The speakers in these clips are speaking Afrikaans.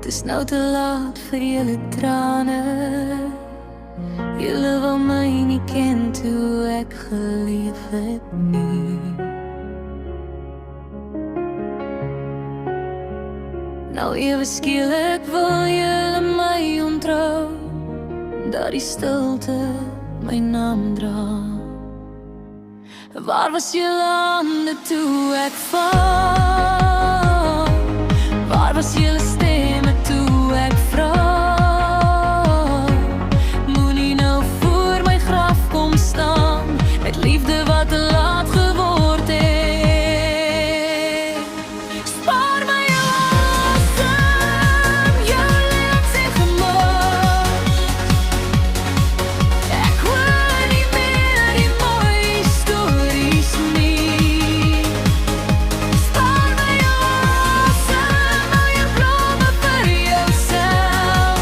Dis nou te laat vir julle trane. Julle wil my nie ken toe ek geleef het nie. Nou ewe skielik wil julle my ontrou, dat die stilte my naam dra. Waar was julle hande toe ek val? Waar was julle stemme toe ek vra? Moenie nou voor my graf kom staan, met liefde wat te laat geword het. Spaar my jou asem, jou lewens en gemoed. Ek hoor nie meer die mooi stories nie. Spaar my jou asem, hou jou blomme vir jouself.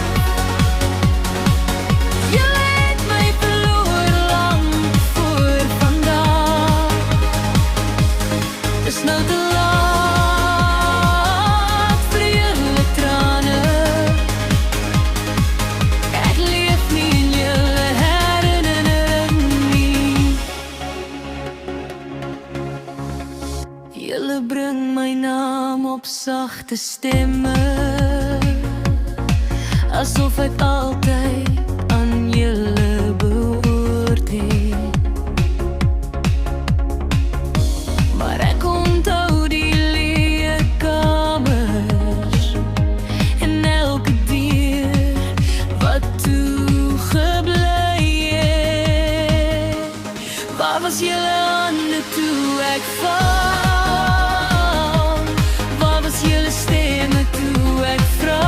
Julle het my verloor lang voor vandag. Dis nou te laat vir julle trane. Ek leef nie in julle herinnering nie. Julle bring my naam op sagte stemme, asof ek altyd aan julle behoort het. Maar ek onthou die leë kamers en elke deur wat toegebly het. Waar was julle hande toe ek val? Waar was julle stemme toe ek vra?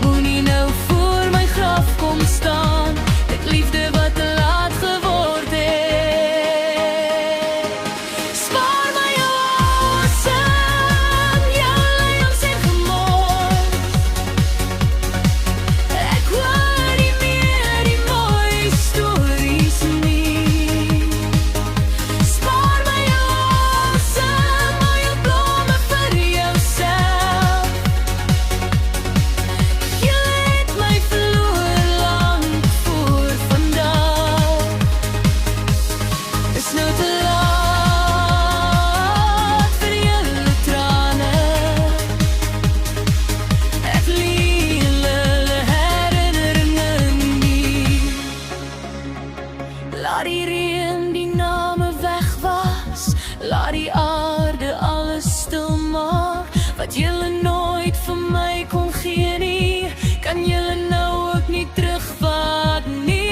Moenie nou voor my graf kom staan, met liefde wat te laat geword het. Spaar my jou asem, jou lewens en gemoed. Ek hoor nie meer die mooi stories nie. Spaar my jou asem, hou jou blomme vir jouself. Julle het my verloor lang voor vandag. Is nou te laat vir julle trane. Ek leef julle herinneringen nie. Laat die reën die name wegwas, laat die aarde alles stil maak. Wat julle nooit vir my kon gee nie, kan julle nou ook nie terugvat nie.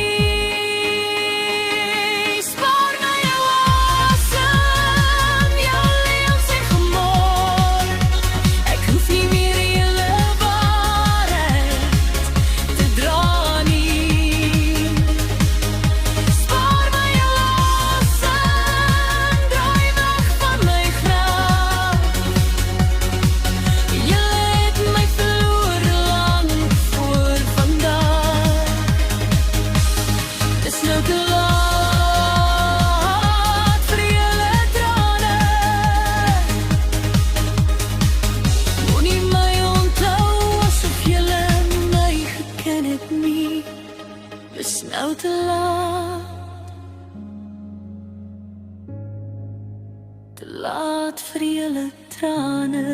Spaar my jou asem, jou lewens en gemoed. Ek hoef nie meer julle waarheid te dra nie. Spaar my jou asem, draai weg van my graf. Julle het my verloor lang voor vandag. Dis nou te laat vir julle trane. Moenie my onthou asof julle my geken het nie. Dis nou te laat. Te laat vir julle trane.